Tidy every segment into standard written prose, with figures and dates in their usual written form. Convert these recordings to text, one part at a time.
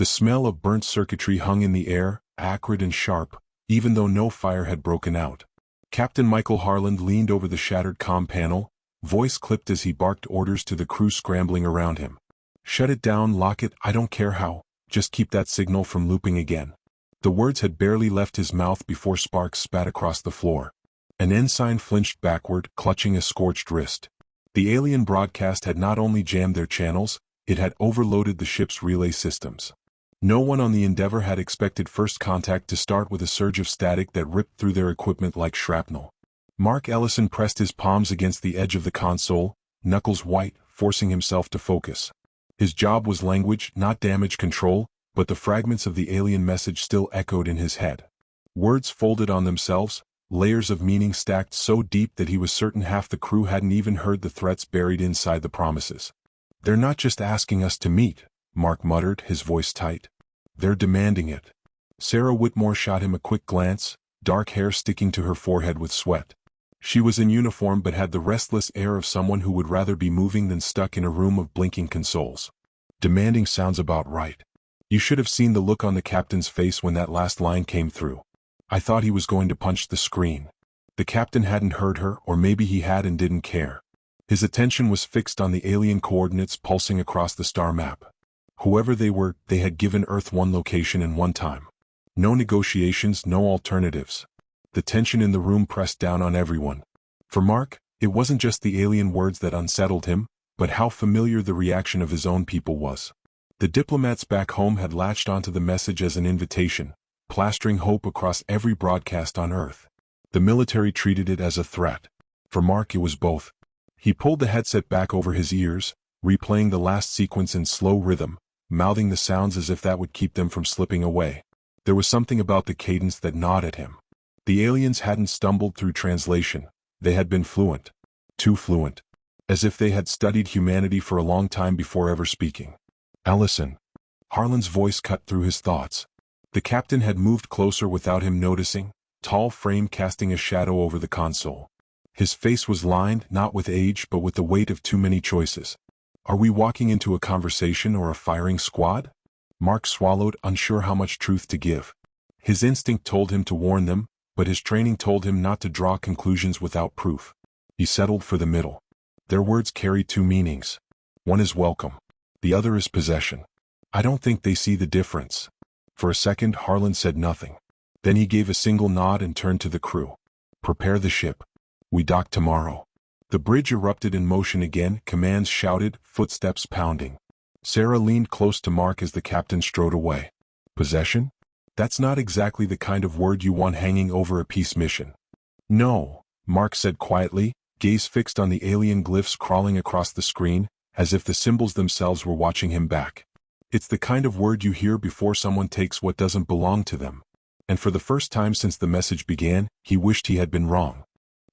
The smell of burnt circuitry hung in the air, acrid and sharp, even though no fire had broken out. Captain Michael Harland leaned over the shattered comm panel, voice clipped as he barked orders to the crew scrambling around him. "Shut it down, lock it, I don't care how, just keep that signal from looping again." The words had barely left his mouth before sparks spat across the floor. An ensign flinched backward, clutching a scorched wrist. The alien broadcast had not only jammed their channels, it had overloaded the ship's relay systems. No one on the Endeavour had expected first contact to start with a surge of static that ripped through their equipment like shrapnel. Mark Ellison pressed his palms against the edge of the console, knuckles white, forcing himself to focus. His job was language, not damage control, but the fragments of the alien message still echoed in his head. Words folded on themselves, layers of meaning stacked so deep that he was certain half the crew hadn't even heard the threats buried inside the promises. "They're not just asking us to meet," Mark muttered, his voice tight. "They're demanding it." Sarah Whitmore shot him a quick glance, dark hair sticking to her forehead with sweat. She was in uniform but had the restless air of someone who would rather be moving than stuck in a room of blinking consoles. "Demanding sounds about right. You should have seen the look on the captain's face when that last line came through. I thought he was going to punch the screen." The captain hadn't heard her, or maybe he had and didn't care. His attention was fixed on the alien coordinates pulsing across the star map. Whoever they were, they had given Earth one location and one time. No negotiations, no alternatives. The tension in the room pressed down on everyone. For Mark, it wasn't just the alien words that unsettled him, but how familiar the reaction of his own people was. The diplomats back home had latched onto the message as an invitation, plastering hope across every broadcast on Earth. The military treated it as a threat. For Mark, it was both. He pulled the headset back over his ears, replaying the last sequence in slow rhythm, mouthing the sounds as if that would keep them from slipping away. There was something about the cadence that gnawed at him. The aliens hadn't stumbled through translation. They had been fluent. Too fluent. As if they had studied humanity for a long time before ever speaking. "Ellison." Harlan's voice cut through his thoughts. The captain had moved closer without him noticing, tall frame casting a shadow over the console. His face was lined not with age but with the weight of too many choices. "Are we walking into a conversation or a firing squad?" Mark swallowed, unsure how much truth to give. His instinct told him to warn them, but his training told him not to draw conclusions without proof. He settled for the middle. Their words carry two meanings. One is welcome. The other is possession. I don't think they see the difference. For a second, Harlan said nothing. Then he gave a single nod and turned to the crew. "Prepare the ship. We dock tomorrow." The bridge erupted in motion again, commands shouted, footsteps pounding. Sarah leaned close to Mark as the captain strode away. "Possession? That's not exactly the kind of word you want hanging over a peace mission." "No," Mark said quietly, gaze fixed on the alien glyphs crawling across the screen, as if the symbols themselves were watching him back. "It's the kind of word you hear before someone takes what doesn't belong to them." And for the first time since the message began, he wished he had been wrong.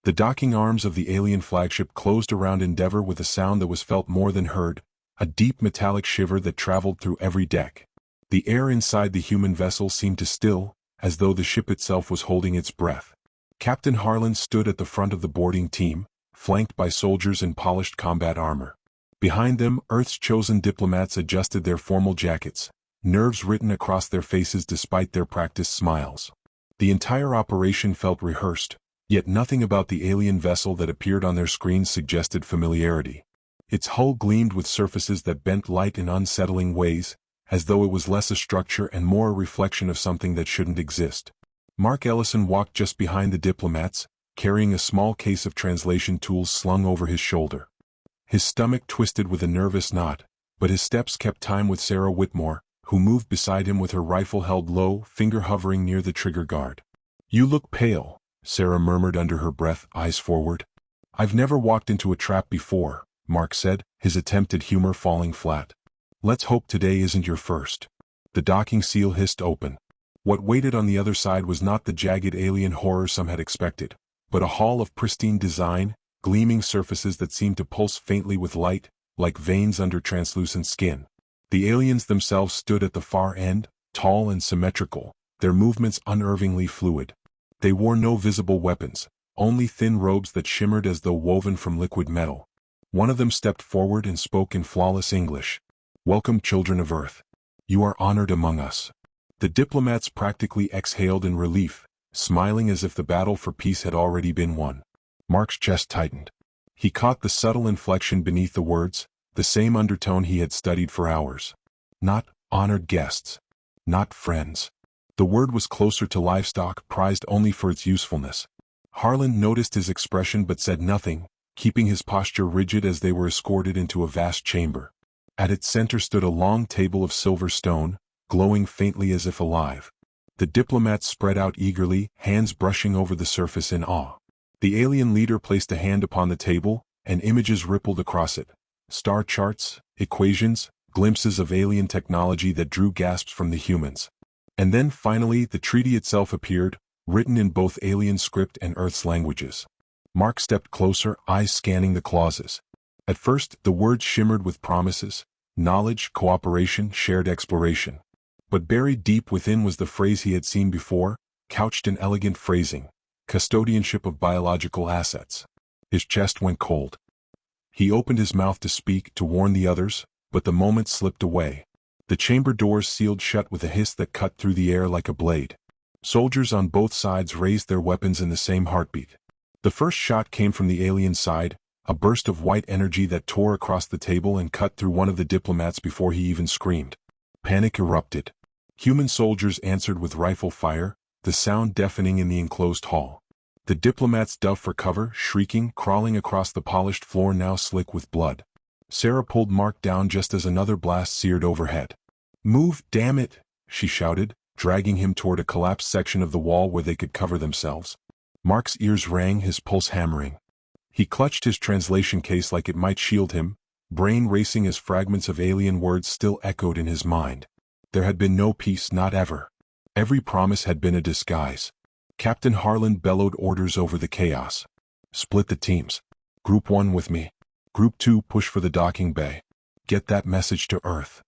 The docking arms of the alien flagship closed around Endeavour with a sound that was felt more than heard, a deep metallic shiver that traveled through every deck. The air inside the human vessel seemed to still, as though the ship itself was holding its breath. Captain Harlan stood at the front of the boarding team, flanked by soldiers in polished combat armor. Behind them, Earth's chosen diplomats adjusted their formal jackets, nerves written across their faces despite their practiced smiles. The entire operation felt rehearsed, yet nothing about the alien vessel that appeared on their screens suggested familiarity. Its hull gleamed with surfaces that bent light in unsettling ways, as though it was less a structure and more a reflection of something that shouldn't exist. Mark Ellison walked just behind the diplomats, carrying a small case of translation tools slung over his shoulder. His stomach twisted with a nervous knot, but his steps kept time with Sarah Whitmore, who moved beside him with her rifle held low, finger hovering near the trigger guard. "You look pale," Sarah murmured under her breath, eyes forward. "I've never walked into a trap before," Mark said, his attempt at humor falling flat. "Let's hope today isn't your first." The docking seal hissed open. What waited on the other side was not the jagged alien horror some had expected, but a hall of pristine design, gleaming surfaces that seemed to pulse faintly with light, like veins under translucent skin. The aliens themselves stood at the far end, tall and symmetrical, their movements unnervingly fluid. They wore no visible weapons, only thin robes that shimmered as though woven from liquid metal. One of them stepped forward and spoke in flawless English. "Welcome, children of Earth. You are honored among us. The diplomats practically exhaled in relief, smiling as if the battle for peace had already been won. Mark's chest tightened. He caught the subtle inflection beneath the words, the same undertone he had studied for hours. Not honored guests. Not friends. The word was closer to livestock prized only for its usefulness. Harlan noticed his expression but said nothing, keeping his posture rigid as they were escorted into a vast chamber. At its center stood a long table of silver stone, glowing faintly as if alive. The diplomats spread out eagerly, hands brushing over the surface in awe. The alien leader placed a hand upon the table, and images rippled across it. Star charts, equations, glimpses of alien technology that drew gasps from the humans. And then finally the treaty itself appeared, written in both alien script and Earth's languages. Mark stepped closer, eyes scanning the clauses. At first, the words shimmered with promises, knowledge, cooperation, shared exploration. But buried deep within was the phrase he had seen before, couched in elegant phrasing: custodianship of biological assets. His chest went cold. He opened his mouth to speak, to warn the others, but the moment slipped away. The chamber doors sealed shut with a hiss that cut through the air like a blade. Soldiers on both sides raised their weapons in the same heartbeat. The first shot came from the alien side, a burst of white energy that tore across the table and cut through one of the diplomats before he even screamed. Panic erupted. Human soldiers answered with rifle fire, the sound deafening in the enclosed hall. The diplomats dove for cover, shrieking, crawling across the polished floor now slick with blood. Sarah pulled Mark down just as another blast seared overhead. "Move, damn it!" she shouted, dragging him toward a collapsed section of the wall where they could cover themselves. Mark's ears rang, his pulse hammering. He clutched his translation case like it might shield him, brain racing as fragments of alien words still echoed in his mind. There had been no peace, not ever. Every promise had been a disguise. Captain Harlan bellowed orders over the chaos. "Split the teams. Group 1 with me. Group 2 push for the docking bay. Get that message to Earth."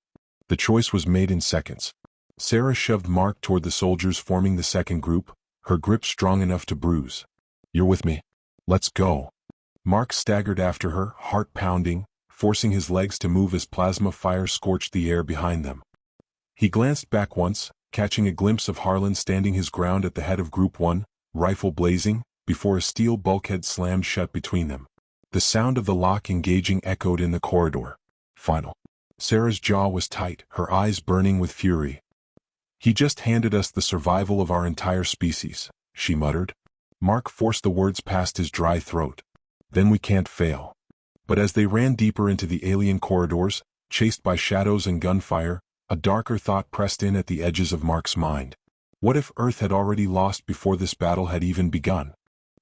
The choice was made in seconds. Sarah shoved Mark toward the soldiers forming the second group, her grip strong enough to bruise. "You're with me. Let's go." Mark staggered after her, heart pounding, forcing his legs to move as plasma fire scorched the air behind them. He glanced back once, catching a glimpse of Harlan standing his ground at the head of Group 1, rifle blazing, before a steel bulkhead slammed shut between them. The sound of the lock engaging echoed in the corridor. Final. Sarah's jaw was tight, her eyes burning with fury. "He just handed us the survival of our entire species," she muttered. Mark forced the words past his dry throat. "Then we can't fail." But as they ran deeper into the alien corridors, chased by shadows and gunfire, a darker thought pressed in at the edges of Mark's mind. What if Earth had already lost before this battle had even begun?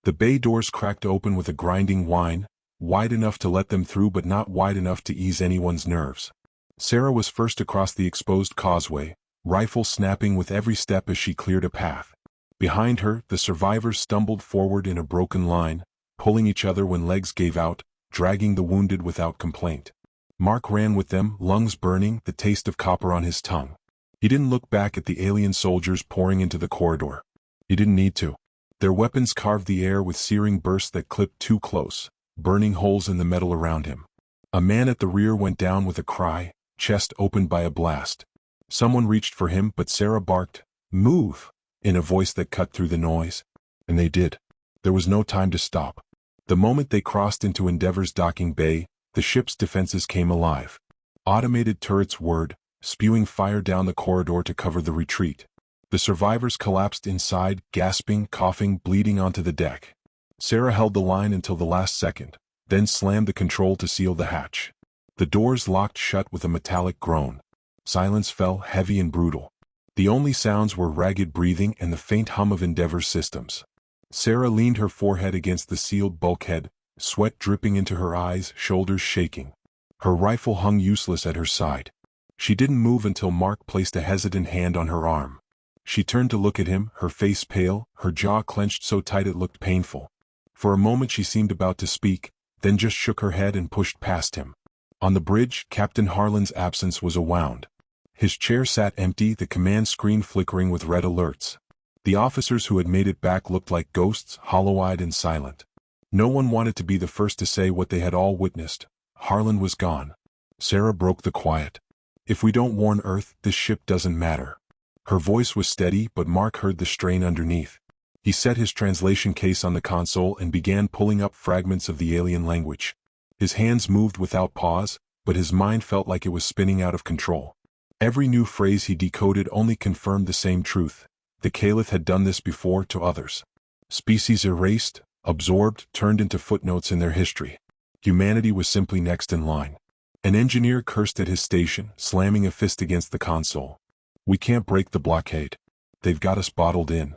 The bay doors cracked open with a grinding whine, wide enough to let them through but not wide enough to ease anyone's nerves. Sarah was first across the exposed causeway, rifle snapping with every step as she cleared a path. Behind her, the survivors stumbled forward in a broken line, pulling each other when legs gave out, dragging the wounded without complaint. Mark ran with them, lungs burning, the taste of copper on his tongue. He didn't look back at the alien soldiers pouring into the corridor. He didn't need to. Their weapons carved the air with searing bursts that clipped too close, burning holes in the metal around him. A man at the rear went down with a cry, chest opened by a blast. Someone reached for him, but Sarah barked, "Move!" in a voice that cut through the noise. And they did. There was no time to stop. The moment they crossed into Endeavor's docking bay, the ship's defenses came alive. Automated turrets whirred, spewing fire down the corridor to cover the retreat. The survivors collapsed inside, gasping, coughing, bleeding onto the deck. Sarah held the line until the last second, then slammed the control to seal the hatch. The doors locked shut with a metallic groan. Silence fell, heavy and brutal. The only sounds were ragged breathing and the faint hum of Endeavor's systems. Sarah leaned her forehead against the sealed bulkhead, sweat dripping into her eyes, shoulders shaking. Her rifle hung useless at her side. She didn't move until Mark placed a hesitant hand on her arm. She turned to look at him, her face pale, her jaw clenched so tight it looked painful. For a moment she seemed about to speak, then just shook her head and pushed past him. On the bridge, Captain Harlan's absence was a wound. His chair sat empty, the command screen flickering with red alerts. The officers who had made it back looked like ghosts, hollow-eyed and silent. No one wanted to be the first to say what they had all witnessed. Harlan was gone. Sarah broke the quiet. If we don't warn Earth, this ship doesn't matter. Her voice was steady, but Mark heard the strain underneath. He set his translation case on the console and began pulling up fragments of the alien language. His hands moved without pause, but his mind felt like it was spinning out of control. Every new phrase he decoded only confirmed the same truth. The Caliph had done this before to others. Species erased, absorbed, turned into footnotes in their history. Humanity was simply next in line. An engineer cursed at his station, slamming a fist against the console. We can't break the blockade. They've got us bottled in.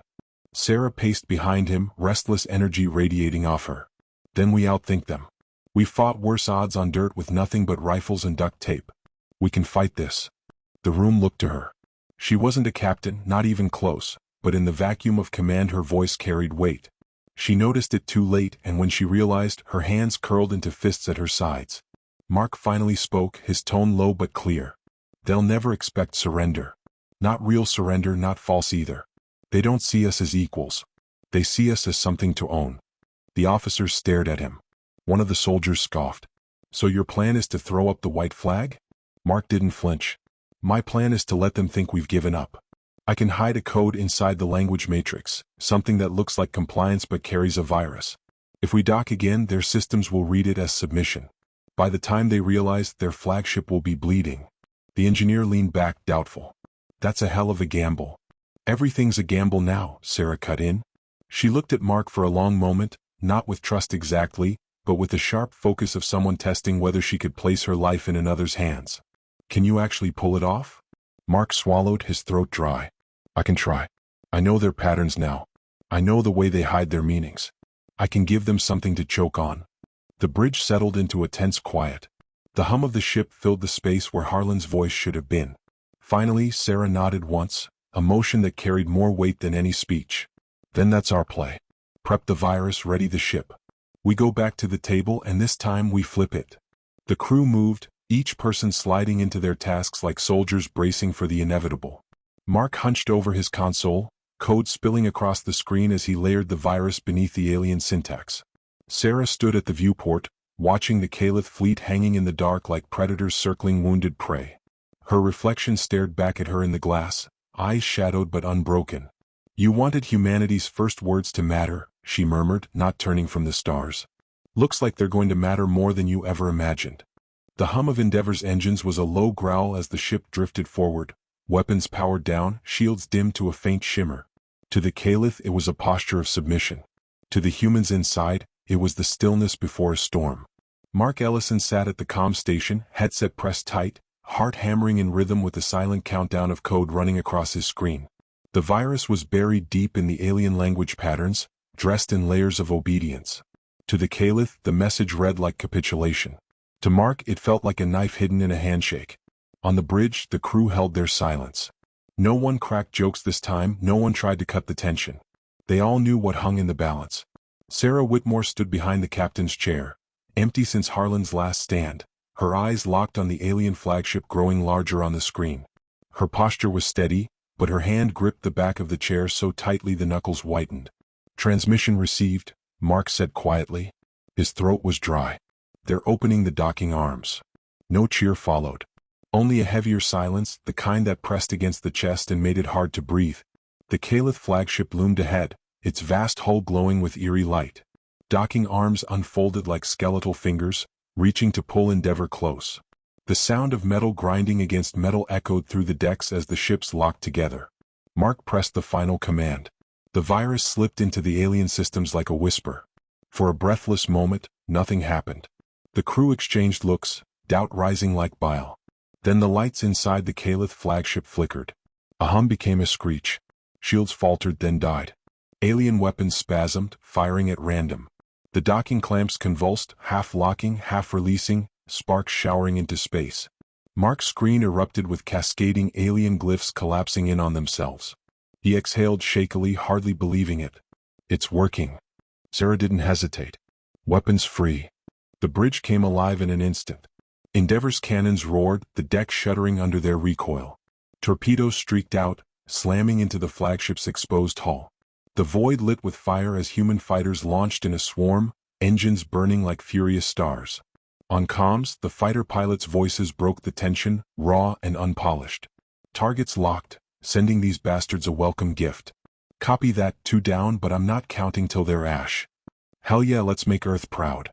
Sarah paced behind him, restless energy radiating off her. Then we outthink them. We fought worse odds on dirt with nothing but rifles and duct tape. We can fight this. The room looked to her. She wasn't a captain, not even close, but in the vacuum of command her voice carried weight. She noticed it too late, and when she realized, her hands curled into fists at her sides. Mark finally spoke, his tone low but clear. They'll never expect surrender. Not real surrender, not false either. They don't see us as equals. They see us as something to own. The officers stared at him. One of the soldiers scoffed. So your plan is to throw up the white flag? Mark didn't flinch. My plan is to let them think we've given up. I can hide a code inside the language matrix, something that looks like compliance but carries a virus. If we dock again, their systems will read it as submission. By the time they realize, their flagship will be bleeding. The engineer leaned back, doubtful. That's a hell of a gamble. Everything's a gamble now, Sarah cut in. She looked at Mark for a long moment, not with trust exactly, but with the sharp focus of someone testing whether she could place her life in another's hands. Can you actually pull it off? Mark swallowed, his throat dry. I can try. I know their patterns now. I know the way they hide their meanings. I can give them something to choke on. The bridge settled into a tense quiet. The hum of the ship filled the space where Harlan's voice should have been. Finally, Sarah nodded once, a motion that carried more weight than any speech. Then that's our play. Prep the virus, ready the ship. We go back to the table, and this time we flip it. The crew moved, each person sliding into their tasks like soldiers bracing for the inevitable. Mark hunched over his console, code spilling across the screen as he layered the virus beneath the alien syntax. Sarah stood at the viewport, watching the Caliph fleet hanging in the dark like predators circling wounded prey. Her reflection stared back at her in the glass, eyes shadowed but unbroken. You wanted humanity's first words to matter, she murmured, not turning from the stars. Looks like they're going to matter more than you ever imagined. The hum of Endeavor's engines was a low growl as the ship drifted forward, weapons powered down, shields dimmed to a faint shimmer. To the Caliph it was a posture of submission. To the humans inside, it was the stillness before a storm. Mark Ellison sat at the comm station, headset pressed tight, heart hammering in rhythm with the silent countdown of code running across his screen. The virus was buried deep in the alien language patterns, dressed in layers of obedience. To the Caliph, the message read like capitulation. To Mark, it felt like a knife hidden in a handshake. On the bridge, the crew held their silence. No one cracked jokes this time, no one tried to cut the tension. They all knew what hung in the balance. Sarah Whitmore stood behind the captain's chair, empty since Harlan's last stand, her eyes locked on the alien flagship growing larger on the screen. Her posture was steady, but her hand gripped the back of the chair so tightly the knuckles whitened. Transmission received, Mark said quietly. His throat was dry. They're opening the docking arms. No cheer followed. Only a heavier silence, the kind that pressed against the chest and made it hard to breathe. The Caliph flagship loomed ahead, its vast hull glowing with eerie light. Docking arms unfolded like skeletal fingers, reaching to pull Endeavor close. The sound of metal grinding against metal echoed through the decks as the ships locked together. Mark pressed the final command. The virus slipped into the alien systems like a whisper. For a breathless moment, nothing happened. The crew exchanged looks, doubt rising like bile. Then the lights inside the Caliph flagship flickered. A hum became a screech. Shields faltered, then died. Alien weapons spasmed, firing at random. The docking clamps convulsed, half locking, half releasing, sparks showering into space. Mark's screen erupted with cascading alien glyphs collapsing in on themselves. He exhaled shakily, hardly believing it. It's working. Sarah didn't hesitate. Weapons free. The bridge came alive in an instant. Endeavor's cannons roared, the deck shuddering under their recoil. Torpedoes streaked out, slamming into the flagship's exposed hull. The void lit with fire as human fighters launched in a swarm, engines burning like furious stars. On comms, the fighter pilots' voices broke the tension, raw and unpolished. Targets locked, sending these bastards a welcome gift. Copy that, 2 down, but I'm not counting till they're ash. Hell yeah, let's make Earth proud.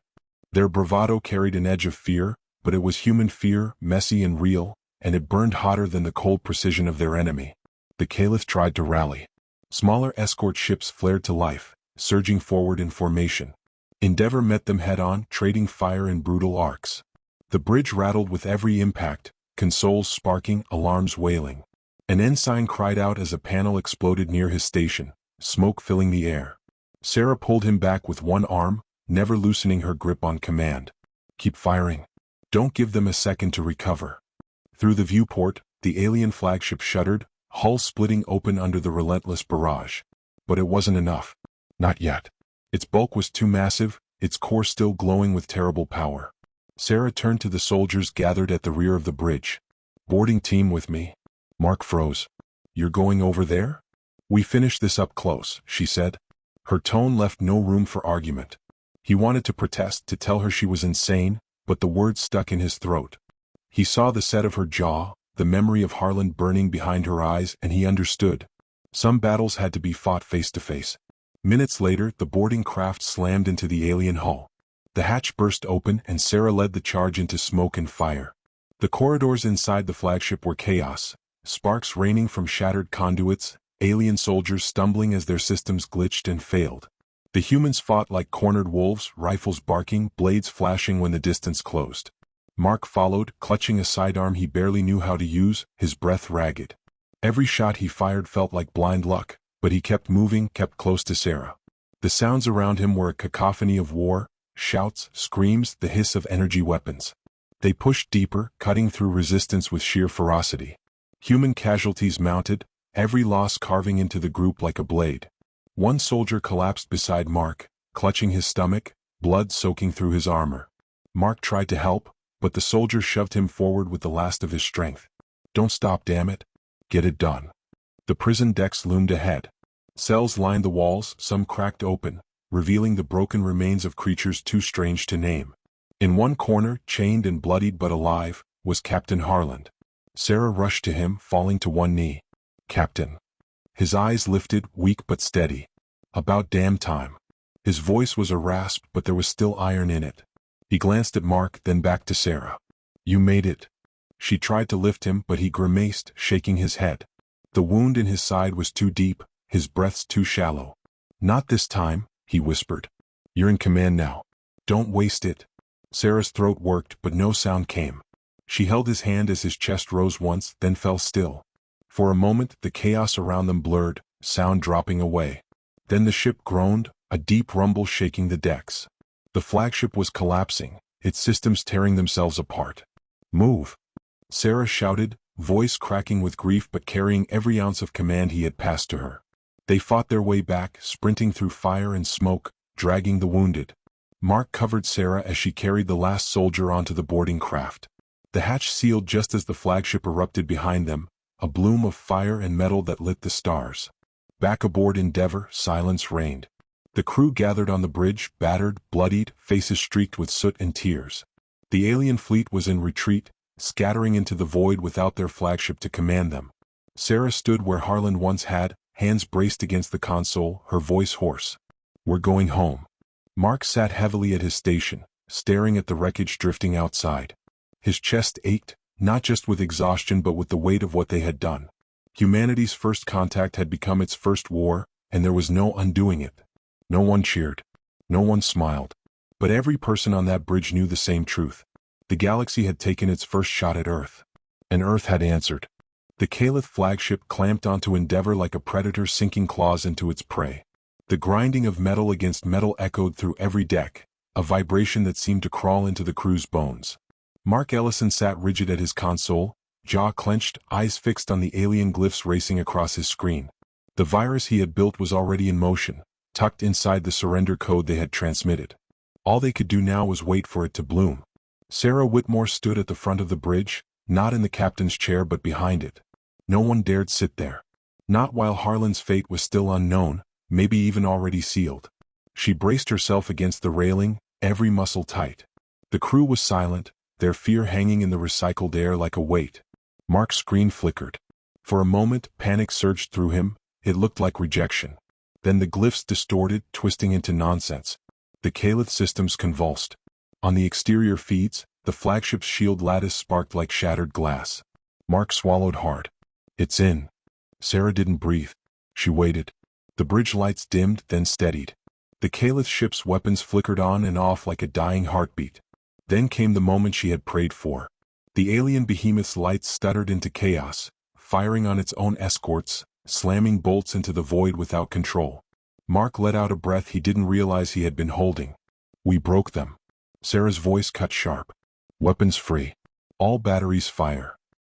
Their bravado carried an edge of fear, but it was human fear, messy and real, and it burned hotter than the cold precision of their enemy. The Caliph tried to rally. Smaller escort ships flared to life, surging forward in formation. Endeavor met them head-on, trading fire in brutal arcs. The bridge rattled with every impact, consoles sparking, alarms wailing. An ensign cried out as a panel exploded near his station, smoke filling the air. Sarah pulled him back with one arm, never loosening her grip on command. Keep firing. Don't give them a second to recover. Through the viewport, the alien flagship shuddered, hull splitting open under the relentless barrage. But it wasn't enough. Not yet. Its bulk was too massive, its core still glowing with terrible power. Sarah turned to the soldiers gathered at the rear of the bridge. Boarding team with me. Mark froze. You're going over there? We finished this up close, she said. Her tone left no room for argument. He wanted to protest, to tell her she was insane, but the words stuck in his throat. He saw the set of her jaw, the memory of Harlan burning behind her eyes, and he understood. Some battles had to be fought face to face. Minutes later, the boarding craft slammed into the alien hull. The hatch burst open and Sarah led the charge into smoke and fire. The corridors inside the flagship were chaos, sparks raining from shattered conduits, alien soldiers stumbling as their systems glitched and failed. The humans fought like cornered wolves, rifles barking, blades flashing when the distance closed. Mark followed, clutching a sidearm he barely knew how to use, his breath ragged. Every shot he fired felt like blind luck, but he kept moving, kept close to Sarah. The sounds around him were a cacophony of war, shouts, screams, the hiss of energy weapons. They pushed deeper, cutting through resistance with sheer ferocity. Human casualties mounted, every loss carving into the group like a blade. One soldier collapsed beside Mark, clutching his stomach, blood soaking through his armor. Mark tried to help, but the soldier shoved him forward with the last of his strength. Don't stop, damn it. Get it done. The prison decks loomed ahead. Cells lined the walls, some cracked open, revealing the broken remains of creatures too strange to name. In one corner, chained and bloodied but alive, was Captain Harlan. Sarah rushed to him, falling to one knee. Captain. His eyes lifted, weak but steady. About damn time. His voice was a rasp, but there was still iron in it. He glanced at Mark, then back to Sarah. You made it. She tried to lift him, but he grimaced, shaking his head. The wound in his side was too deep, his breaths too shallow. Not this time, he whispered. You're in command now. Don't waste it. Sarah's throat worked, but no sound came. She held his hand as his chest rose once, then fell still. For a moment, the chaos around them blurred, sound dropping away. Then the ship groaned, a deep rumble shaking the decks. The flagship was collapsing, its systems tearing themselves apart. Move! Sarah shouted, voice cracking with grief but carrying every ounce of command he had passed to her. They fought their way back, sprinting through fire and smoke, dragging the wounded. Mark covered Sarah as she carried the last soldier onto the boarding craft. The hatch sealed just as the flagship erupted behind them, a bloom of fire and metal that lit the stars. Back aboard Endeavor, silence reigned. The crew gathered on the bridge, battered, bloodied, faces streaked with soot and tears. The alien fleet was in retreat, scattering into the void without their flagship to command them. Sarah stood where Harlan once had, hands braced against the console, her voice hoarse. We're going home. Mark sat heavily at his station, staring at the wreckage drifting outside. His chest ached, not just with exhaustion but with the weight of what they had done. Humanity's first contact had become its first war, and there was no undoing it. No one cheered. No one smiled. But every person on that bridge knew the same truth. The galaxy had taken its first shot at Earth. And Earth had answered. The Caliph flagship clamped onto Endeavor like a predator sinking claws into its prey. The grinding of metal against metal echoed through every deck, a vibration that seemed to crawl into the crew's bones. Mark Ellison sat rigid at his console, jaw clenched, eyes fixed on the alien glyphs racing across his screen. The virus he had built was already in motion, tucked inside the surrender code they had transmitted. All they could do now was wait for it to bloom. Sarah Whitmore stood at the front of the bridge, not in the captain's chair but behind it. No one dared sit there. Not while Harlan's fate was still unknown, maybe even already sealed. She braced herself against the railing, every muscle tight. The crew was silent, their fear hanging in the recycled air like a weight. Mark's screen flickered. For a moment, panic surged through him. It looked like rejection. Then the glyphs distorted, twisting into nonsense. The Caliph systems convulsed. On the exterior feeds, the flagship's shield lattice sparked like shattered glass. Mark swallowed hard. It's in. Sarah didn't breathe. She waited. The bridge lights dimmed, then steadied. The Caliph ship's weapons flickered on and off like a dying heartbeat. Then came the moment she had prayed for. The alien behemoth's lights stuttered into chaos, firing on its own escorts, slamming bolts into the void without control. Mark let out a breath he didn't realize he had been holding. We broke them. Sarah's voice cut sharp. Weapons free. All batteries fire.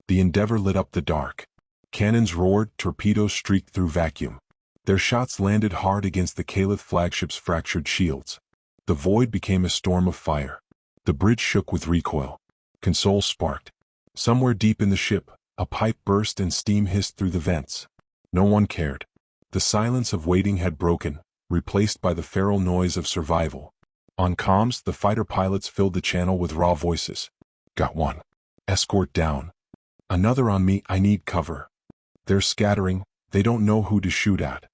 The Endeavor lit up the dark. Cannons roared, torpedoes streaked through vacuum. Their shots landed hard against the Caliph flagship's fractured shields. The void became a storm of fire. The bridge shook with recoil. Consoles sparked. Somewhere deep in the ship, a pipe burst and steam hissed through the vents. No one cared. The silence of waiting had broken, replaced by the feral noise of survival. On comms, the fighter pilots filled the channel with raw voices. Got one. Escort down. Another on me, I need cover. They're scattering, they don't know who to shoot at.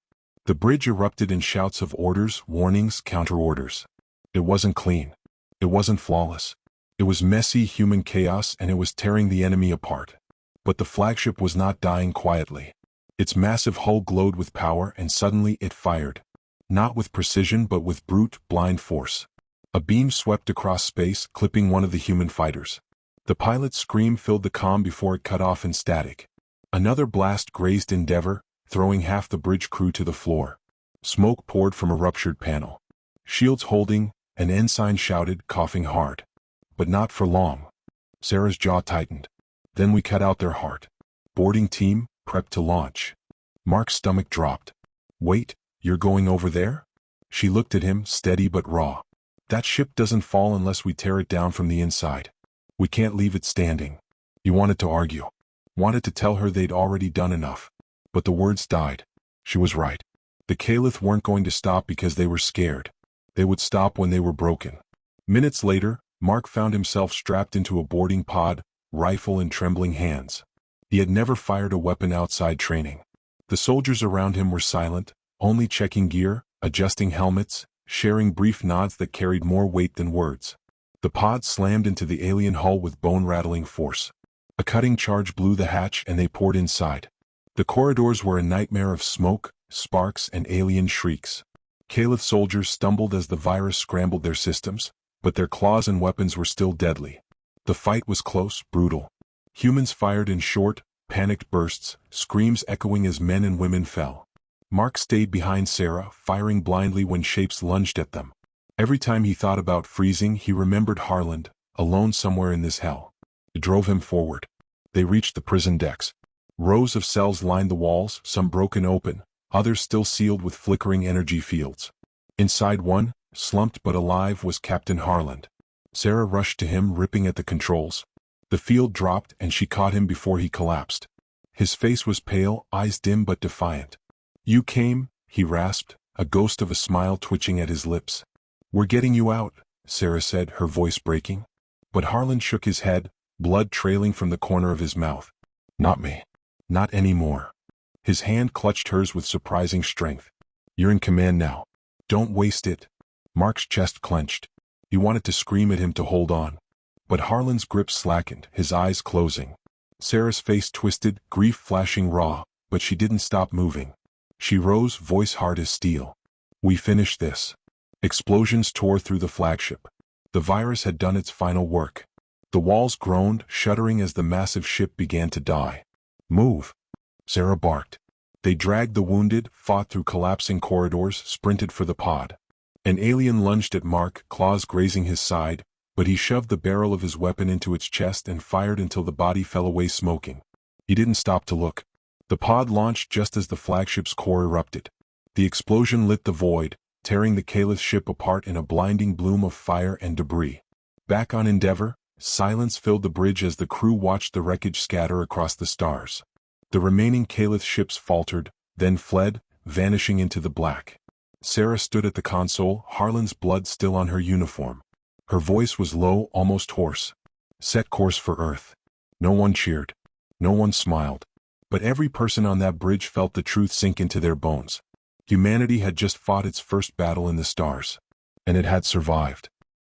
The bridge erupted in shouts of orders, warnings, counter-orders. It wasn't clean. It wasn't flawless. It was messy human chaos and it was tearing the enemy apart. But the flagship was not dying quietly. Its massive hull glowed with power and suddenly it fired. Not with precision but with brute, blind force. A beam swept across space, clipping one of the human fighters. The pilot's scream filled the comm before it cut off in static. Another blast grazed Endeavor, throwing half the bridge crew to the floor. Smoke poured from a ruptured panel. Shields holding, an ensign shouted, coughing hard. But not for long. Sarah's jaw tightened. Then we cut out their heart. Boarding team, prepped to launch. Mark's stomach dropped. Wait, you're going over there? She looked at him, steady but raw. That ship doesn't fall unless we tear it down from the inside. We can't leave it standing. He wanted to argue. Wanted to tell her they'd already done enough. But the words died. She was right. The Caliph weren't going to stop because they were scared. They would stop when they were broken. Minutes later, Mark found himself strapped into a boarding pod, rifle in trembling hands. He had never fired a weapon outside training. The soldiers around him were silent, only checking gear, adjusting helmets, sharing brief nods that carried more weight than words. The pod slammed into the alien hull with bone-rattling force. A cutting charge blew the hatch and they poured inside. The corridors were a nightmare of smoke, sparks, and alien shrieks. Caliph soldiers stumbled as the virus scrambled their systems, but their claws and weapons were still deadly. The fight was close, brutal. Humans fired in short, panicked bursts, screams echoing as men and women fell. Mark stayed behind Sarah, firing blindly when shapes lunged at them. Every time he thought about freezing, he remembered Harland, alone somewhere in this hell. It drove him forward. They reached the prison decks. Rows of cells lined the walls, some broken open, others still sealed with flickering energy fields. Inside one, slumped but alive, was Captain Harland. Sarah rushed to him, ripping at the controls. The field dropped and she caught him before he collapsed. His face was pale, eyes dim but defiant. You came, he rasped, a ghost of a smile twitching at his lips. We're getting you out, Sarah said, her voice breaking. But Harland shook his head, blood trailing from the corner of his mouth. Not me. Not anymore. His hand clutched hers with surprising strength. You're in command now. Don't waste it. Mark's chest clenched. He wanted to scream at him to hold on. But Harland's grip slackened, his eyes closing. Sarah's face twisted, grief flashing raw, but she didn't stop moving. She rose, voice hard as steel. We finished this. Explosions tore through the flagship. The virus had done its final work. The walls groaned, shuddering as the massive ship began to die. Move. Sarah barked. They dragged the wounded, fought through collapsing corridors, sprinted for the pod. An alien lunged at Mark, claws grazing his side, but he shoved the barrel of his weapon into its chest and fired until the body fell away smoking. He didn't stop to look. The pod launched just as the flagship's core erupted. The explosion lit the void, tearing the Caliph ship apart in a blinding bloom of fire and debris. Back on Endeavor, silence filled the bridge as the crew watched the wreckage scatter across the stars. The remaining Caliph ships faltered, then fled, vanishing into the black. Sarah stood at the console, Harland's blood still on her uniform. Her voice was low, almost hoarse. Set course for Earth. No one cheered. No one smiled. But every person on that bridge felt the truth sink into their bones. Humanity had just fought its first battle in the stars. And it had survived.